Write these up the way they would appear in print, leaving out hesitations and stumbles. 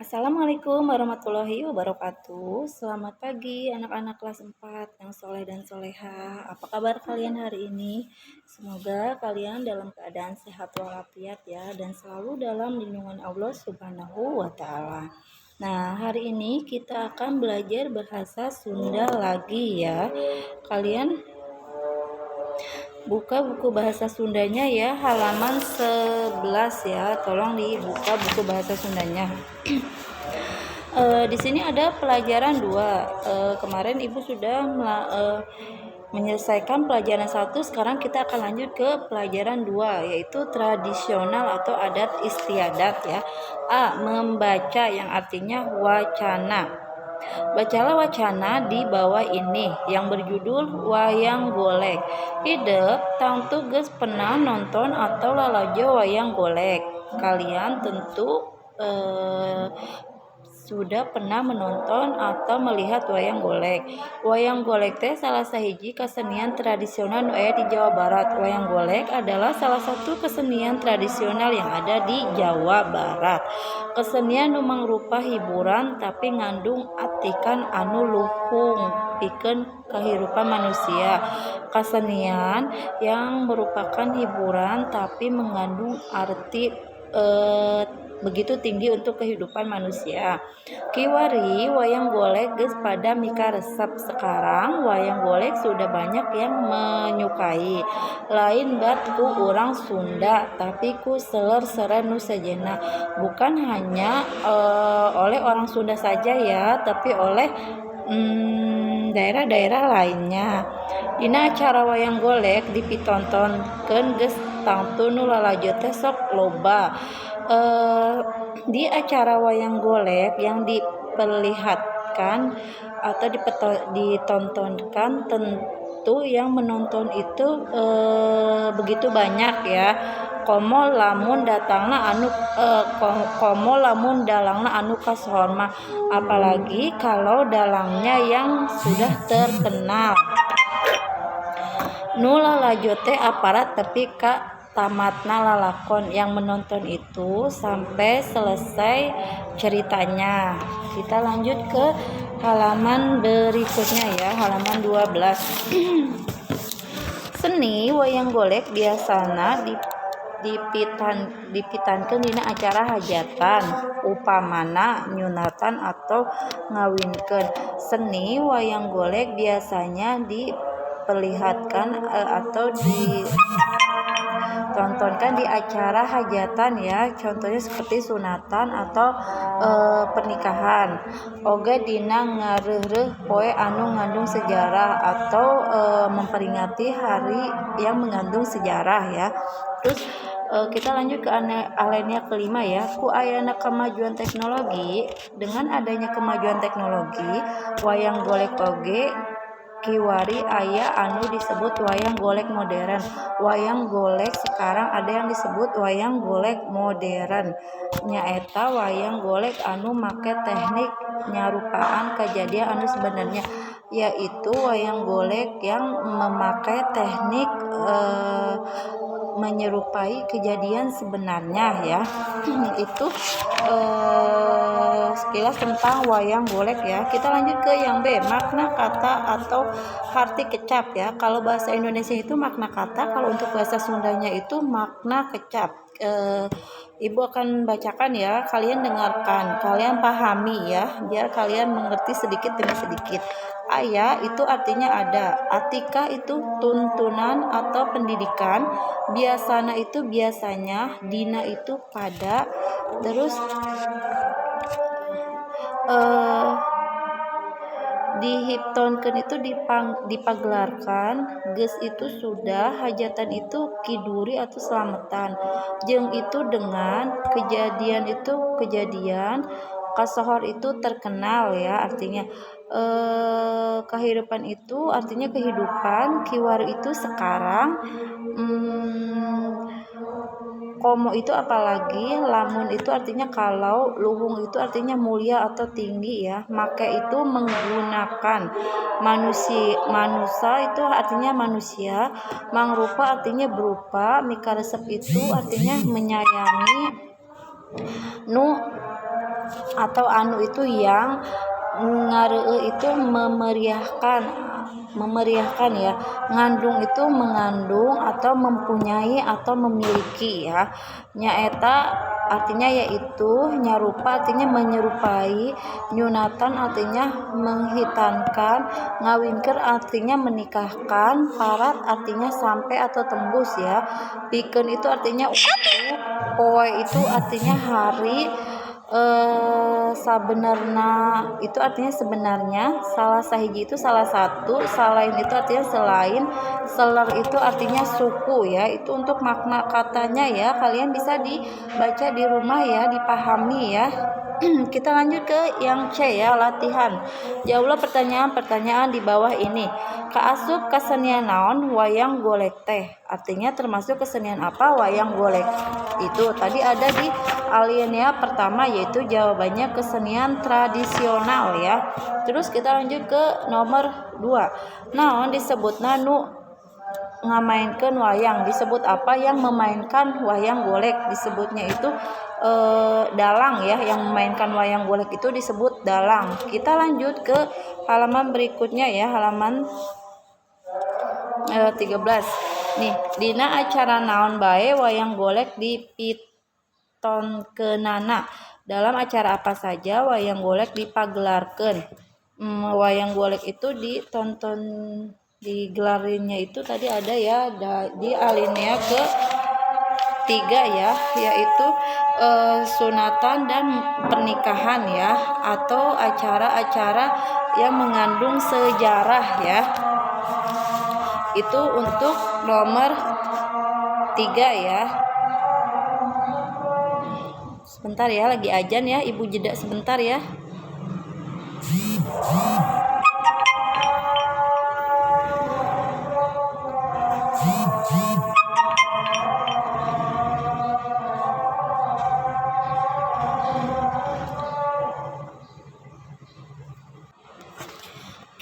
Assalamualaikum warahmatullahi wabarakatuh. Selamat pagi anak-anak kelas 4 yang soleh dan soleha. Apa kabar kalian hari ini? Semoga kalian dalam keadaan sehat walafiat ya, dan selalu dalam lindungan Allah Subhanahu wa Ta'ala. Nah, hari ini kita akan belajar bahasa Sunda lagi ya. Kalian buka buku bahasa Sundanya ya, halaman 11 ya. Tolong dibuka buku bahasa Sundanya. Di sini ada pelajaran 2. Kemarin Ibu sudah menyelesaikan pelajaran 1. Sekarang kita akan lanjut ke pelajaran 2, yaitu tradisional atau adat istiadat ya. A. Membaca, yang artinya wacana. Bacalah wacana di bawah ini yang berjudul Wayang Golek. Hidup tangtu geus pernah nonton atau lalajo wayang golek. Kalian tentu sudah pernah menonton atau melihat wayang golek. Wayang golek teh salah sahiji kesenian tradisional nu aya di Jawa Barat. Wayang golek adalah salah satu kesenian tradisional yang ada di Jawa Barat. Kesenian nu mangrupa hiburan tapi ngandung artikan anu luhung pikeun kehidupan manusia. Kesenian yang merupakan hiburan tapi mengandung arti begitu tinggi untuk kehidupan manusia. Kiwari wayang golek geus pada mikaresep. Sekarang wayang golek sudah banyak yang menyukai. Lain bat ku urang Sunda, tapi ku seueur-seueur nu sejenna. Bukan hanya oleh orang Sunda saja ya, tapi oleh daerah-daerah lainnya. Dina acara wayang golek dipitontonkeun geus tangtu nu lalajo teh sok loba. Di acara wayang golek yang diperlihatkan atau ditontonkan, tentu yang menonton itu begitu banyak ya. Komo lamun dalangna anu kasohor mah, apalagi kalau dalangnya yang sudah terkenal. Nu lalajo teh aparat tepi ka tamatna lalakon, yang menonton itu sampai selesai ceritanya. Kita lanjut ke halaman berikutnya ya, halaman 12. Seni wayang golek biasana dipitankeun dina acara hajatan, upamana nyunatan atau ngawinkeun. Seni wayang golek biasanya diperlihatkan atau ditontonkan di acara hajatan ya, contohnya seperti sunatan atau pernikahan. Oge dina ngareureuh poe anu ngandung sejarah atau memperingati hari yang mengandung sejarah ya. Terus kita lanjut ke alinea kelima ya. Ku ayana kemajuan teknologi, dengan adanya kemajuan teknologi, wayang golek oge kiwari aya anu disebut wayang golek modern. Wayang golek sekarang ada yang disebut wayang golek modern. Nyaeta wayang golek anu make teknik nyarupaan kejadian anu sebenarnya, yaitu wayang golek yang memakai teknik menyerupai kejadian sebenarnya ya. Itu sekilas tentang wayang golek ya. Kita lanjut ke yang B, makna kata atau arti kecap ya. Kalau bahasa Indonesia itu makna kata, kalau untuk bahasa Sundanya itu makna kecap. Ibu akan bacakan ya, kalian dengarkan, kalian pahami ya, biar kalian mengerti sedikit demi sedikit. Aya itu artinya ada, atika itu tuntunan atau pendidikan, biasana itu biasanya, dina itu pada, terus dihiptonkeun itu dipagelarkan, geus itu sudah, hajatan itu kiduri atau selamatan, jeung itu dengan, kejadian itu kejadian, kasohor itu terkenal ya, artinya kehidupan itu artinya kehidupan, kiwari itu sekarang, komo itu apalagi, lamun itu artinya kalau, luhung itu artinya mulia atau tinggi ya, make itu menggunakan, manusia itu artinya manusia, mangrupa artinya berupa, mikaresep itu artinya menyayangi, nu atau anu itu yang ngareu itu memeriahkan ya. Ngandung itu mengandung atau mempunyai atau memiliki ya. Nyaeta artinya yaitu, nyarupa artinya menyerupai, nyunatan artinya menghitankan, ngawinker artinya menikahkan, parat artinya sampai atau tembus ya. Pikeun itu artinya untuk, poe itu artinya hari, sabenerna itu artinya sebenarnya, salah sahiji itu salah satu, salain itu artinya selain, seler itu artinya suku ya. Itu untuk makna katanya ya, kalian bisa dibaca di rumah ya, dipahami ya. Kita lanjut ke yang C ya, latihan. Jawablah pertanyaan-pertanyaan di bawah ini. Kaasup kesenian naon wayang golek teh? Artinya termasuk kesenian apa wayang golek? Itu tadi ada di alinea pertama, yaitu jawabannya kesenian tradisional ya. Terus kita lanjut ke nomor 2. Naon disebutna nu ngamainkan wayang? Disebut apa yang memainkan wayang golek? Disebutnya itu dalang ya. Yang memainkan wayang golek itu disebut dalang. Kita lanjut ke halaman berikutnya ya, halaman 13. Nih, dina acara naon bae wayang golek dipitonkeunana. Dalam acara apa saja wayang golek dipagelarkeun? Wayang golek itu ditonton, digelarinya itu tadi ada ya, di alinea ke 3 ya, yaitu sunatan dan pernikahan ya, atau acara-acara yang mengandung sejarah ya. Itu untuk nomor 3 ya. Sebentar ya, lagi ajan ya, ibu jeda sebentar ya.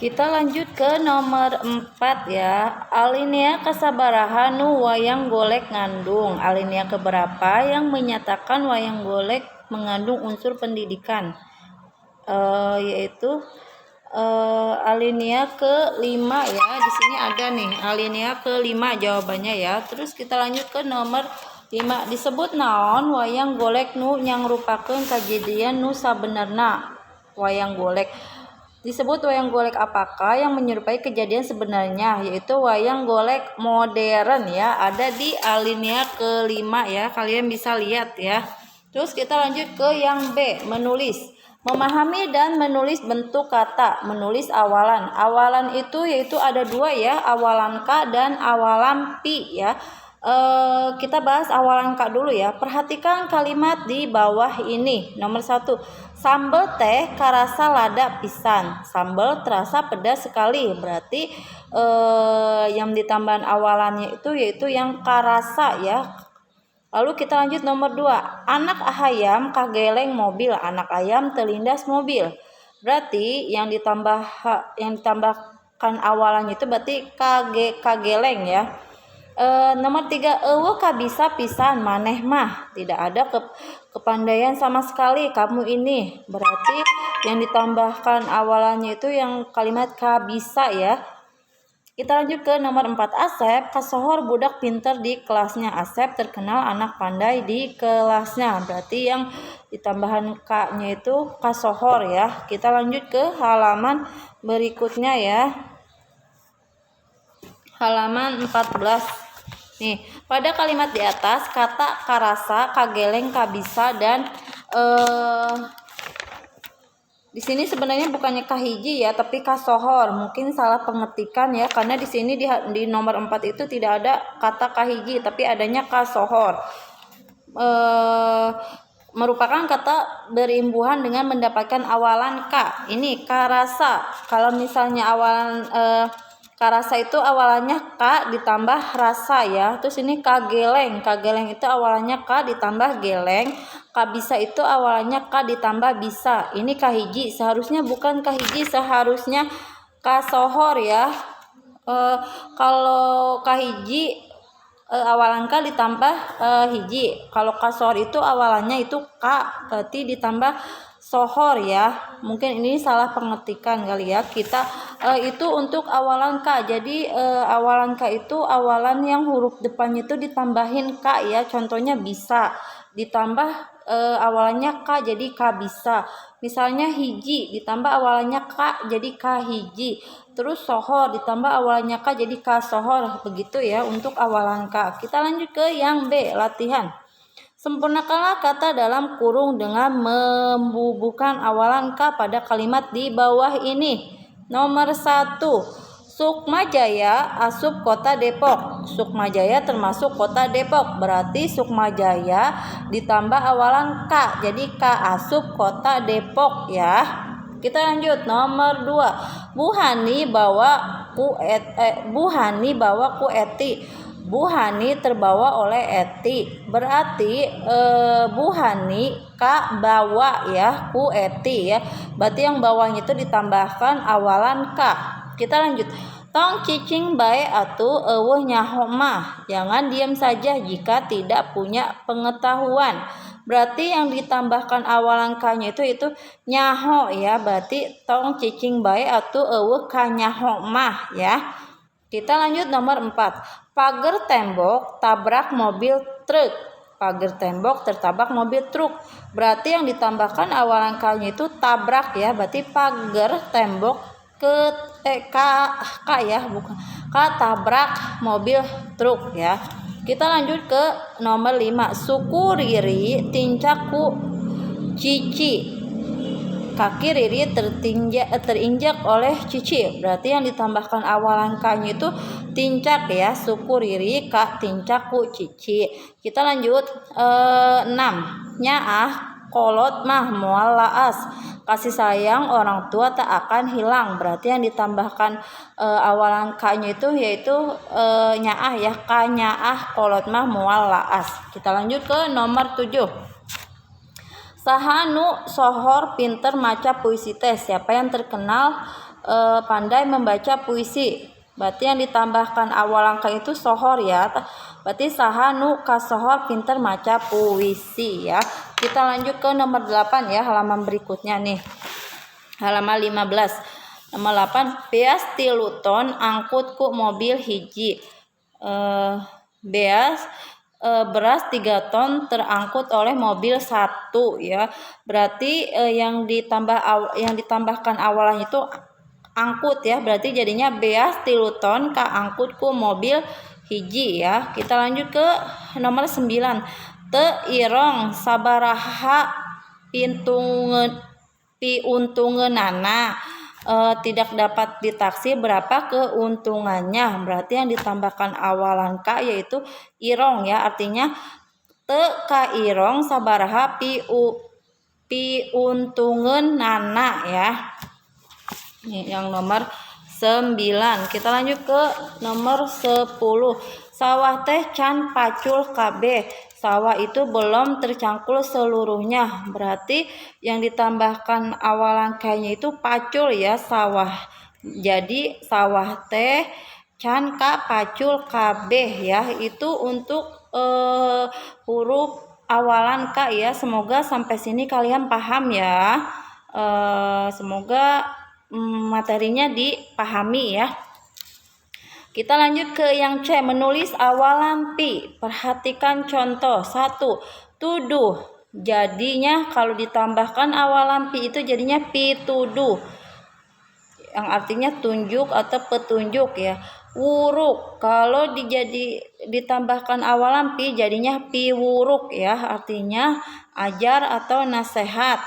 Kita lanjut ke nomor 4 ya. Alinea kasabaraha nu wayang golek ngandung? Alinea keberapa yang menyatakan wayang golek mengandung unsur pendidikan? Yaitu alinea ke-5 ya. Di sini ada nih alinea ke-5 jawabannya ya. Terus kita lanjut ke nomor 5. Disebut naon wayang golek nu nyangrupakeun kajadian nu sabenerna wayang golek? Disebut wayang golek apakah yang menyerupai kejadian sebenarnya? Yaitu wayang golek modern ya. Ada di alinea ke-5 ya. Kalian bisa lihat ya. Terus kita lanjut ke yang B, menulis. Memahami dan menulis bentuk kata. Menulis awalan. Awalan itu yaitu ada 2 ya. Awalan K dan awalan Pi ya. Kita bahas awalan K dulu ya. Perhatikan kalimat di bawah ini. Nomor 1. Sambal teh karasa lada pisan. Sambal terasa pedas sekali. Berarti yang ditambahan awalannya itu yaitu yang karasa ya. Lalu kita lanjut nomor 2. Anak ayam kageleng mobil. Anak ayam telindas mobil. Berarti yang ditambahkan awalannya itu berarti kageleng ya. Nomor 3. Eueuh kabisa pisan maneh mah. Tidak ada kepandaian sama sekali kamu ini. Berarti yang ditambahkan awalannya itu yang kalimat kabisa ya. Kita lanjut ke nomor 4. Asep kasohor budak pinter di kelasnya. Asep terkenal anak pandai di kelasnya. Berarti yang ditambahan K-nya itu kasohor ya. Kita lanjut ke halaman berikutnya ya. Halaman 14. Nih, pada kalimat di atas kata karasa, kageleng, kabisa dan di sini sebenarnya bukannya kahiji ya, tapi kasohor. Mungkin salah pengetikan ya, karena di sini di nomor 4 itu tidak ada kata kahiji, tapi adanya kasohor. Merupakan kata berimbuhan dengan mendapatkan awalan K. Ini karasa. Kalau misalnya awalan karasa itu awalannya K ditambah rasa ya. Terus ini kageleng. Kageleng itu awalannya K ditambah geleng. Kabisa itu awalannya K ditambah bisa. Ini kahiji. Seharusnya bukan kahiji, seharusnya kasohor ya. Kalau kahiji awalan K ditambah hiji. Kalau kasohor itu awalannya itu K, berarti ditambah sohor ya. Mungkin ini salah pengetikan kali ya. Kita itu untuk awalan K. Jadi awalan K itu awalan yang huruf depannya itu ditambahin K ya. Contohnya bisa ditambah awalannya K jadi K bisa. Misalnya hiji ditambah awalannya K jadi K hiji. Terus sohor ditambah awalannya K jadi K sohor. Begitu ya untuk awalan K. Kita lanjut ke yang B, latihan. Sempurnakanlah kata dalam kurung dengan membubuhkan awalan K pada kalimat di bawah ini. Nomor 1, Sukmajaya asup kota Depok. Sukmajaya termasuk kota Depok, berarti Sukmajaya ditambah awalan K, jadi K asup kota Depok ya. Kita lanjut nomor 2, Bu Hani bawa ku Eti. Bu Hani terbawa oleh Eti, berarti Bu Hani K bawa ya ku Eti ya, berarti yang bawahnya itu ditambahkan awalan K. Kita lanjut, tong cicing bae atuh eueuh nyaho mah, jangan diam saja jika tidak punya pengetahuan. Berarti yang ditambahkan awalan K-nya itu nyaho ya, berarti tong cicing bae atuh eueuh ka nyaho mah ya. Kita lanjut nomor 4, pagar tembok tabrak mobil truk. Pagar tembok tertabrak mobil truk. Berarti yang ditambahkan awalan K-nya itu tabrak ya, berarti pagar tembok K ya, bukan K tabrak mobil truk ya. Kita lanjut ke nomor 5, suku Riri tincak ku Cici. Kaki Riri terinjak oleh Cici. Berarti yang ditambahkan awalan K-nya itu tincak ya, suku Riri K tincak ku Cici. Kita lanjut 6, nyaah kolot mah moal laas. Kasih sayang orang tua tak akan hilang. Berarti yang ditambahkan awalan K-nya itu yaitu nyaah ya, K nyaah kolot mah moal laas. Kita lanjut ke nomor 7, sahanu sohor pinter maca puisi teh. Siapa yang terkenal pandai membaca puisi. Berarti yang ditambahkan awalan K itu sohor ya. Berarti sahanu kasohor pinter maca puisi ya. Kita lanjut ke nomor 8 ya, halaman berikutnya nih. Halaman 15. Nomor 8, beas 3 ton angkut ku mobil hiji. Beras 3 ton terangkut oleh mobil 1 ya. Berarti yang ditambahkan awalannya itu angkut ya. Berarti jadinya beas 3 ton kaangkut ku mobil hiji ya. Kita lanjut ke nomor 9. Teu irong sabaraha piuntungeunana. Tidak dapat ditaksi berapa keuntungannya. Berarti yang ditambahkan awalan K yaitu irong ya, artinya te ka irong sabaraha piuntungeunana ya. Ini yang nomor 9. Kita lanjut ke nomor 10, sawah teh can pacul kabeh. Sawah itu belum tercangkul seluruhnya. Berarti yang ditambahkan awalan K-nya itu pacul ya, sawah. Jadi sawah teh can ka pacul kabeh ya. Itu untuk huruf awalan K ya. Semoga sampai sini kalian paham ya. Semoga materinya dipahami ya. Kita lanjut ke yang C, menulis awalan pi. Perhatikan contoh 1, tuduh. Jadinya kalau ditambahkan awalan pi itu jadinya pi tuduh, yang artinya tunjuk atau petunjuk ya. Wuruk, kalau ditambahkan awalan pi jadinya pi wuruk ya, artinya ajar atau nasihat.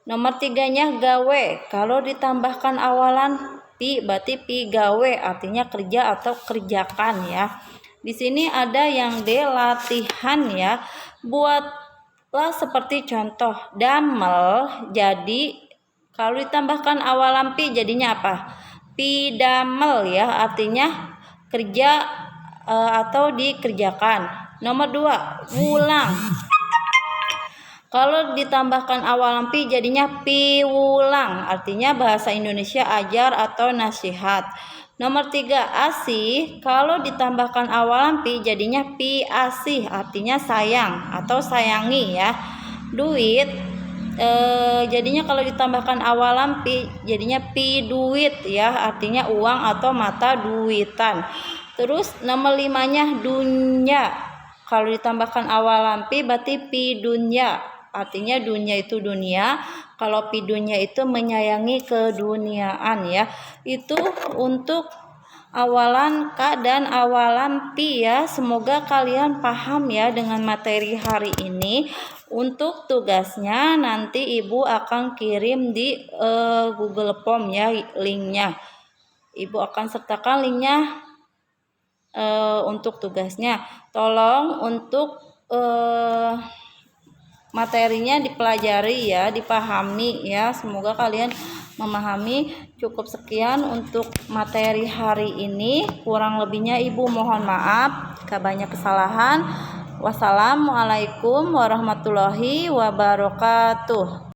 Nomor 3-nya gawe, kalau ditambahkan awalan pi berarti pi gawe, artinya kerja atau kerjakan ya. Di sini ada yang D, latihan ya. Buatlah seperti contoh. Damel, jadi kalau ditambahkan awalan pi jadinya apa? Pi damel ya, artinya kerja atau dikerjakan. Nomor 2, wulang. Kalau ditambahkan awalan pi jadinya pi wulang, artinya bahasa Indonesia ajar atau nasihat. Nomor 3, asih. Kalau ditambahkan awalan pi jadinya pi asih, artinya sayang atau sayangi ya. Duit. Jadinya kalau ditambahkan awalan pi jadinya pi duit ya, artinya uang atau mata duitan. Terus nomor 5-nya dunya. Kalau ditambahkan awalan pi berarti pi dunya, artinya dunya itu dunia. Kalau pi dunya itu menyayangi keduniaan ya. Itu untuk awalan K dan awalan pi ya. Semoga kalian paham ya dengan materi hari ini. Untuk tugasnya nanti Ibu akan kirim di Google Form ya, linknya. Ibu akan sertakan linknya untuk tugasnya. Tolong untuk materinya dipelajari ya, dipahami ya. Semoga kalian memahami. Cukup sekian untuk materi hari ini. Kurang lebihnya Ibu mohon maaf. Jika banyak kesalahan. Wassalamualaikum warahmatullahi wabarakatuh.